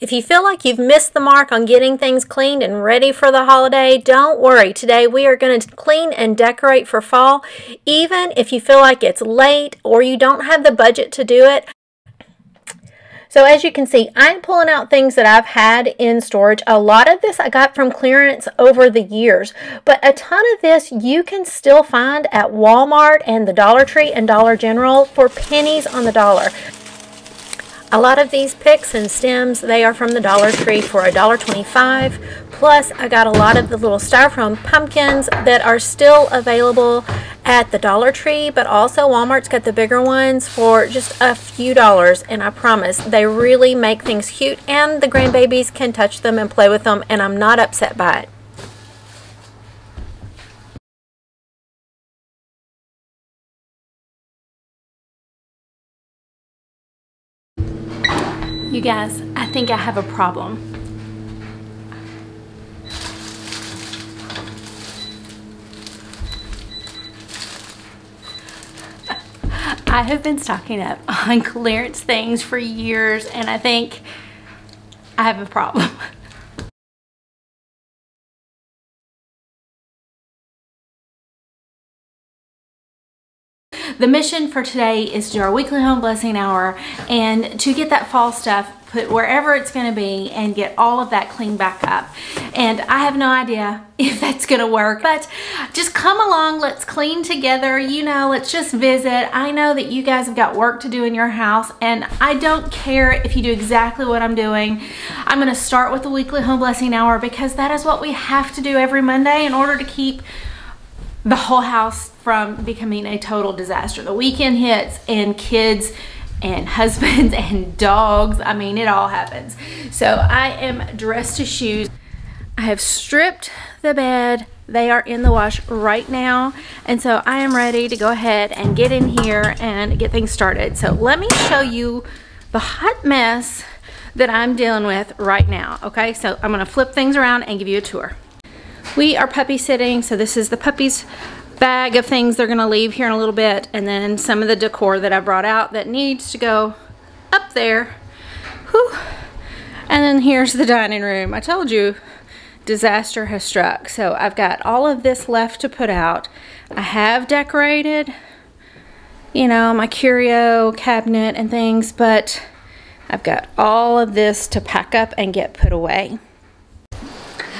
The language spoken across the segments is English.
If you feel like you've missed the mark on getting things cleaned and ready for the holiday, don't worry. Today we are going to clean and decorate for fall. Even if you feel like it's late or you don't have the budget to do it. So as you can see, I'm pulling out things that I've had in storage. A lot of this I got from clearance over the years, but a ton of this you can still find at Walmart and the Dollar Tree and Dollar General for pennies on the dollar. A lot of these picks and stems, they are from the Dollar Tree for $1.25. Plus, I got a lot of the little styrofoam pumpkins that are still available at the Dollar Tree, but also Walmart's got the bigger ones for just a few dollars, and I promise they really make things cute, and the grandbabies can touch them and play with them, and I'm not upset by it. You guys, I think I have a problem. I have been stocking up on clearance things for years, and I think I have a problem. The mission for today is to do our weekly home blessing hour and to get that fall stuff put wherever it's going to be and get all of that cleaned back up. And I have no idea if that's going to work, but just come along, let's clean together, you know, let's just visit. I know that you guys have got work to do in your house, and I don't care if you do exactly what I'm doing. I'm going to start with the weekly home blessing hour because that is what we have to do every Monday in order to keep the whole house from becoming a total disaster. The weekend hits and kids and husbands and dogs, I mean, it all happens. So I am dressed to shoes. I have stripped the bed. They are in the wash right now. And so I am ready to go ahead and get in here and get things started. So let me show you the hot mess that I'm dealing with right now. Okay, so I'm gonna flip things around and give you a tour. We are puppy sitting, so this is the puppy's bag of things they're gonna leave here in a little bit, and then some of the decor that I brought out that needs to go up there. Whew. And then here's the dining room. I told you disaster has struck. So I've got all of this left to put out. I have decorated, you know, my curio cabinet and things, but I've got all of this to pack up and get put away.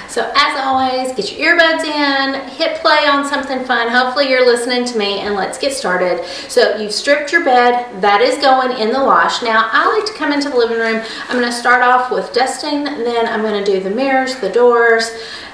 So as always, get your earbuds in, hit play on something fun. Hopefully you're listening to me, and let's get started. So you've stripped your bed. That is going in the wash. Now I like to come into the living room. I'm going to start off with dusting, then I'm going to do the mirrors, the doors,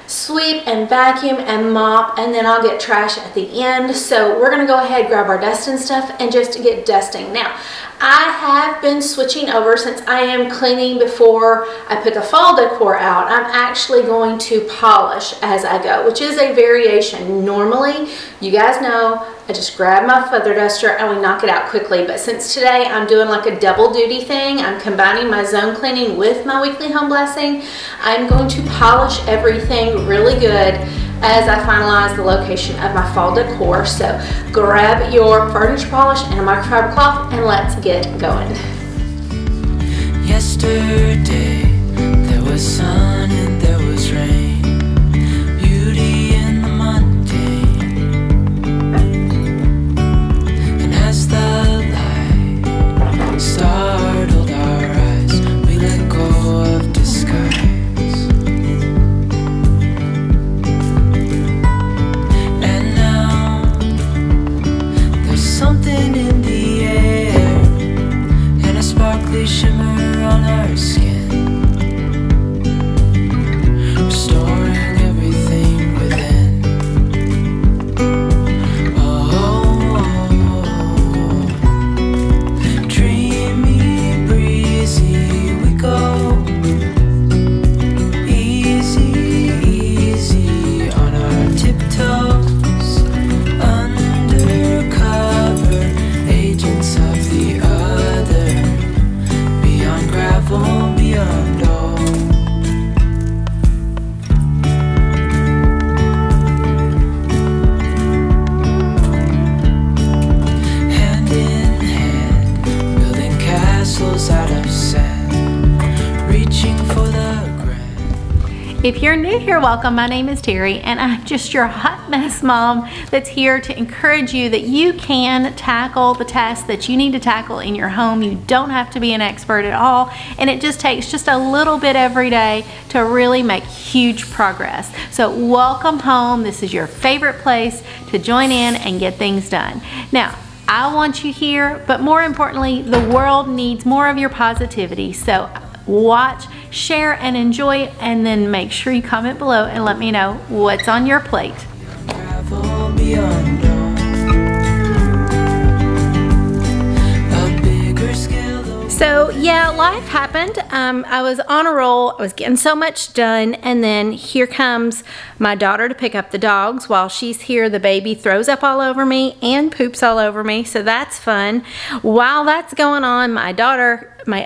sweep and vacuum and mop, and then I'll get trash at the end. So we're going to go ahead, grab our dusting stuff, and just get dusting. Now I have been switching over since I am cleaning before I put the fall decor out. I'm actually going to polish as I go, which is a variation. Normally, you guys know, I just grab my feather duster and we knock it out quickly. But since today I'm doing like a double duty thing, I'm combining my zone cleaning with my weekly home blessing. I'm going to polish everything really good as I finalize the location of my fall decor. So grab your furniture polish and a microfiber cloth and let's get going. Yesterday there was sun and there was rain, beauty in the mundane, and as the light startled our eyes, we let go of disguise. Something in the air and a sparkly shimmer on our skin. If you're new here, welcome. My name is Terry, and I'm just your hot mess mom that's here to encourage you that you can tackle the tasks that you need to tackle in your home. You don't have to be an expert at all, and it just takes just a little bit every day to really make huge progress. So welcome home. This is your favorite place to join in and get things done. Now, I want you here, but more importantly, the world needs more of your positivity. So watch, share, and enjoy, and then make sure you comment below and let me know what's on your plate. So yeah, life happened. I was on a roll. I was getting so much done, and then here comes my daughter to pick up the dogs. While she's here, the baby throws up all over me and poops all over me, so that's fun. While that's going on, my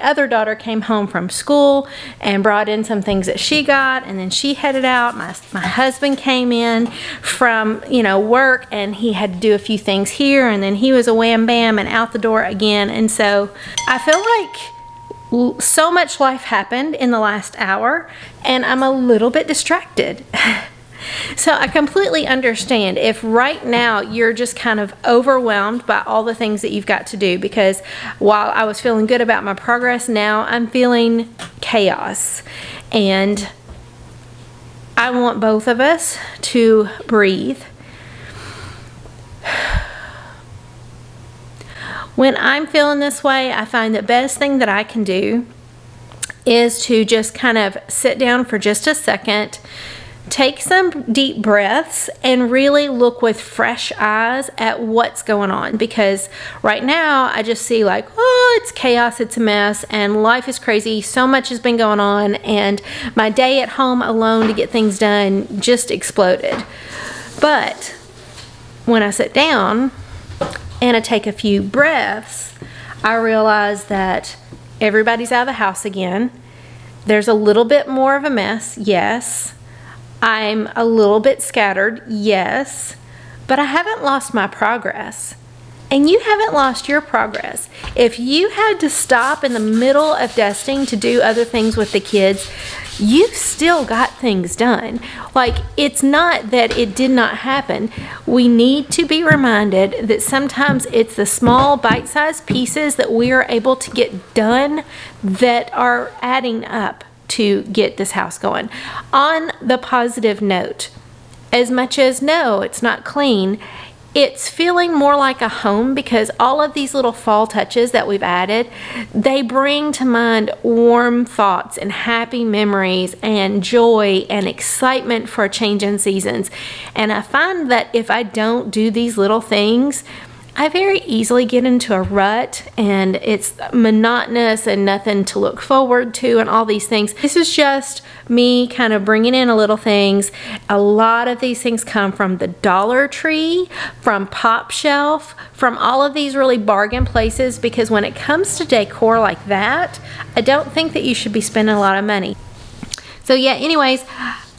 other daughter came home from school and brought in some things that she got, and then she headed out. My husband came in from work, and he had to do a few things here, and then he was a wham bam and out the door again. And so I feel like so much life happened in the last hour, and I'm a little bit distracted. So I completely understand if right now you're just kind of overwhelmed by all the things that you've got to do, because while I was feeling good about my progress, now I'm feeling chaos. And I want both of us to breathe. When I'm feeling this way, I find the best thing that I can do is to just kind of sit down for just a second, take some deep breaths, and really look with fresh eyes at what's going on. Because right now I just see like, oh, it's chaos, it's a mess, and life is crazy. So much has been going on, and my day at home alone to get things done just exploded. But when I sit down and I take a few breaths, I realize that everybody's out of the house again. There's a little bit more of a mess, yes. I'm a little bit scattered, yes, but I haven't lost my progress. And you haven't lost your progress. If you had to stop in the middle of dusting to do other things with the kids, you've still got things done. Like, it's not that it did not happen. We need to be reminded that sometimes it's the small bite-sized pieces that we are able to get done that are adding up to get this house going. On the positive note, as much as no, it's not clean, it's feeling more like a home, because all of these little fall touches that we've added, they bring to mind warm thoughts and happy memories and joy and excitement for a change in seasons. And I find that if I don't do these little things, I very easily get into a rut, and it's monotonous and nothing to look forward to and all these things. This is just me kind of bringing in a little things. A lot of these things come from the Dollar Tree, from Pop Shelf, from all of these really bargain places, because when it comes to decor like that, I don't think that you should be spending a lot of money. So yeah, anyways,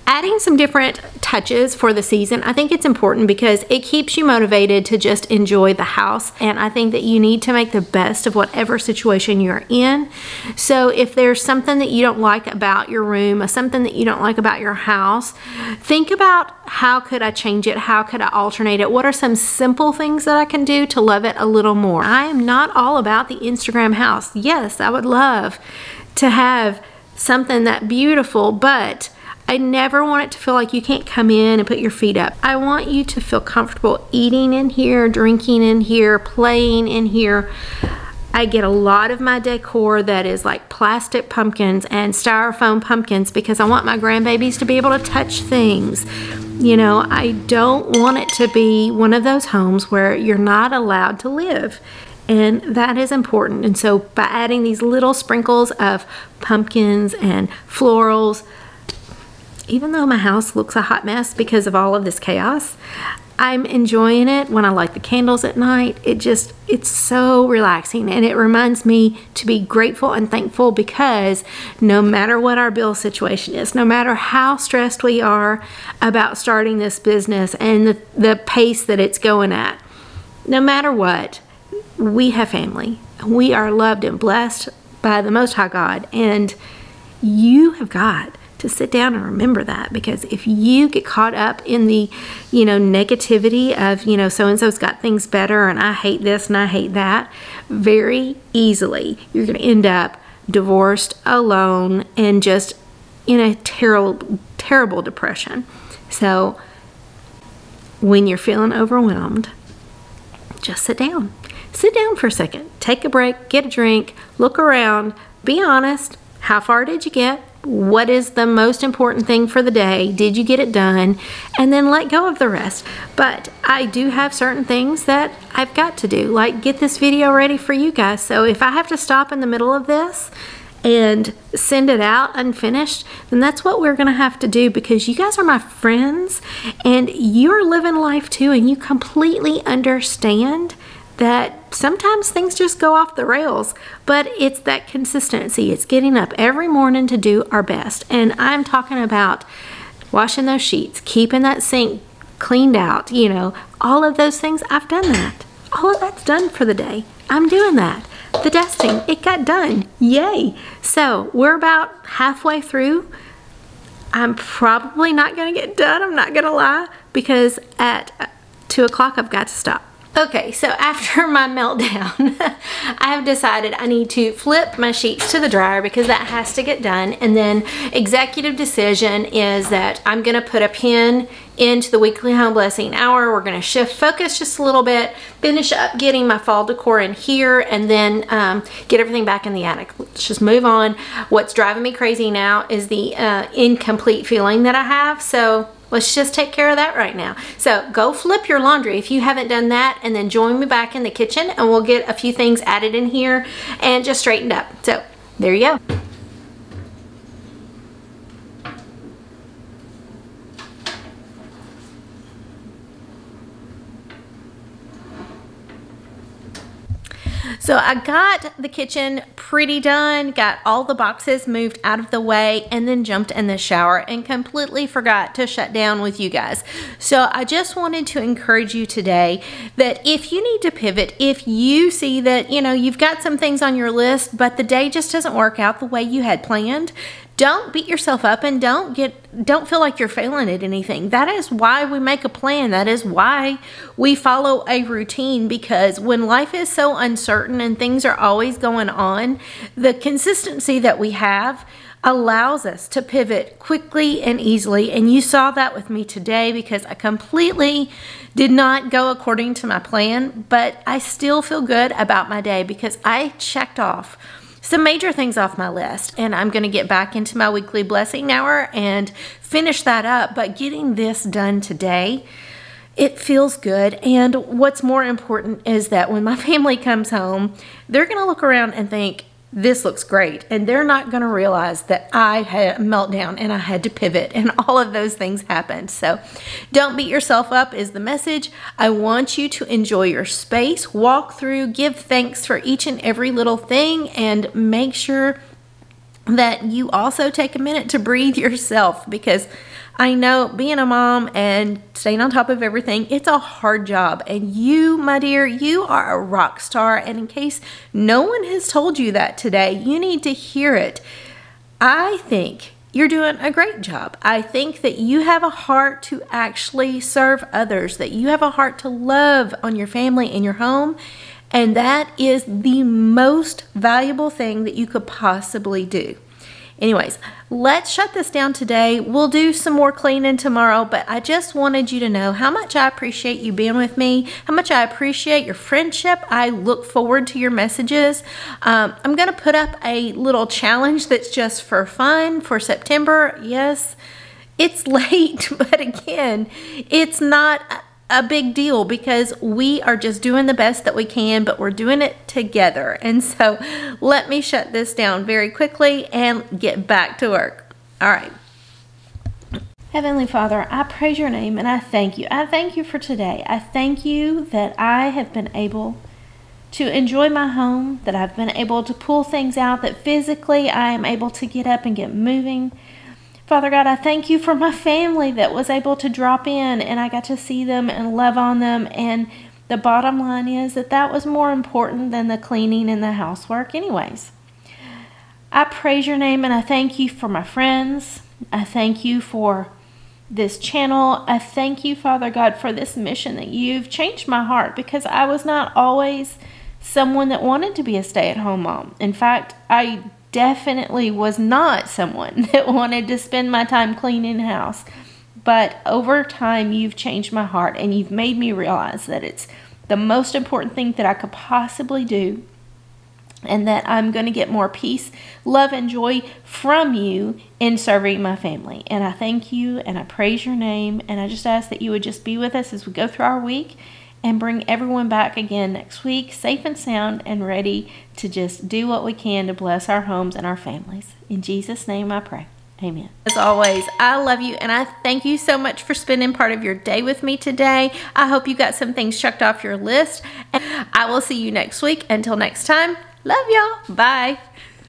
adding some different touches for the season, I think it's important because it keeps you motivated to just enjoy the house. And I think that you need to make the best of whatever situation you're in. So if there's something that you don't like about your room or something that you don't like about your house, think about, how could I change it? How could I alternate it? What are some simple things that I can do to love it a little more? I am not all about the Instagram house. Yes, I would love to have something that beautiful, but I never want it to feel like you can't come in and put your feet up. I want you to feel comfortable eating in here, drinking in here, playing in here. I get a lot of my decor that is like plastic pumpkins and styrofoam pumpkins because I want my grandbabies to be able to touch things. You know, I don't want it to be one of those homes where you're not allowed to live. And that is important. And so by adding these little sprinkles of pumpkins and florals, even though my house looks a hot mess because of all of this chaos, I'm enjoying it. When I light the candles at night, it's so relaxing, and it reminds me to be grateful and thankful, because no matter what our bill situation is, no matter how stressed we are about starting this business and the pace that it's going at, no matter what, we have family. We are loved and blessed by the Most High God, and you have got to sit down and remember that, because if you get caught up in the, negativity of, so-and-so's got things better and I hate this and I hate that, very easily you're going to end up divorced, alone, and just in a terrible depression. So when you're feeling overwhelmed, just sit down. Sit down for a second. Take a break, get a drink, look around, be honest. How far did you get? What is the most important thing for the day? Did you get it done? And then let go of the rest. But I do have certain things that I've got to do, like get this video ready for you guys. So if I have to stop in the middle of this and send it out unfinished, then that's what we're gonna have to do, because you guys are my friends and you're living life too, and you completely understand that sometimes things just go off the rails, but it's that consistency. It's getting up every morning to do our best. And I'm talking about washing those sheets, keeping that sink cleaned out, all of those things. I've done that. All of that's done for the day. I'm doing that. The dusting, it got done. Yay. So we're about halfway through. I'm probably not going to get done, I'm not going to lie, because at 2 o'clock I've got to stop. Okay, so after my meltdown, I have decided I need to flip my sheets to the dryer because that has to get done. And then executive decision is that I'm going to put a pin into the weekly home blessing hour. We're going to shift focus just a little bit, finish up getting my fall decor in here, and then get everything back in the attic. Let's just move on. What's driving me crazy now is the incomplete feeling that I have. So let's just take care of that right now. So go flip your laundry if you haven't done that, and then join me back in the kitchen and we'll get a few things added in here and just straightened up. So there you go. So I got the kitchen pretty done, got all the boxes moved out of the way, and then jumped in the shower and completely forgot to shut down with you guys. So I just wanted to encourage you today that if you need to pivot, if you see that, you've got some things on your list, but the day just doesn't work out the way you had planned, don't beat yourself up and don't feel like you're failing at anything. That is why we make a plan. That is why we follow a routine, because when life is so uncertain and things are always going on, the consistency that we have allows us to pivot quickly and easily. And you saw that with me today, because I completely did not go according to my plan, but I still feel good about my day because I checked off some major things off my list, and I'm going to get back into my weekly blessing hour and finish that up. But getting this done today, it feels good. And what's more important is that when my family comes home, they're going to look around and think, this looks great, and they're not going to realize that I had a meltdown and I had to pivot and all of those things happened. So don't beat yourself up is the message. I want you to enjoy your space, walk through, give thanks for each and every little thing, and make sure that you also take a minute to breathe yourself, because I know being a mom and staying on top of everything, it's a hard job. And you, my dear, you are a rock star. And in case no one has told you that today, you need to hear it. I think you're doing a great job. I think that you have a heart to actually serve others, that you have a heart to love on your family and your home. And that is the most valuable thing that you could possibly do. Anyways, let's shut this down today. We'll do some more cleaning tomorrow, but I just wanted you to know how much I appreciate you being with me, how much I appreciate your friendship. I look forward to your messages. I'm going to put up a little challenge that's just for fun for September. Yes, it's late, but again, it's not a big deal because we are just doing the best that we can, but we're doing it together. And so let me shut this down very quickly and get back to work. All right. Heavenly Father, I praise your name and I thank you. I thank you for today. I thank you that I have been able to enjoy my home, that I've been able to pull things out, that physically I am able to get up and get moving. Father God, I thank you for my family that was able to drop in and I got to see them and love on them. And the bottom line is that that was more important than the cleaning and the housework anyways. I praise your name and I thank you for my friends I thank you for this channel. I thank you, Father God, for this mission that you've changed my heart, because I was not always someone that wanted to be a stay-at-home mom. In fact, I definitely was not someone that wanted to spend my time cleaning the house. But over time, you've changed my heart, and you've made me realize that it's the most important thing that I could possibly do, and that I'm going to get more peace, love, and joy from you in serving my family. And I thank you, and I praise your name, and I just ask that you would just be with us as we go through our week, and bring everyone back again next week, safe and sound, and ready to just do what we can to bless our homes and our families. In Jesus' name I pray. Amen. As always, I love you, and I thank you so much for spending part of your day with me today. I hope you got some things checked off your list, and I will see you next week. Until next time, love y'all. Bye.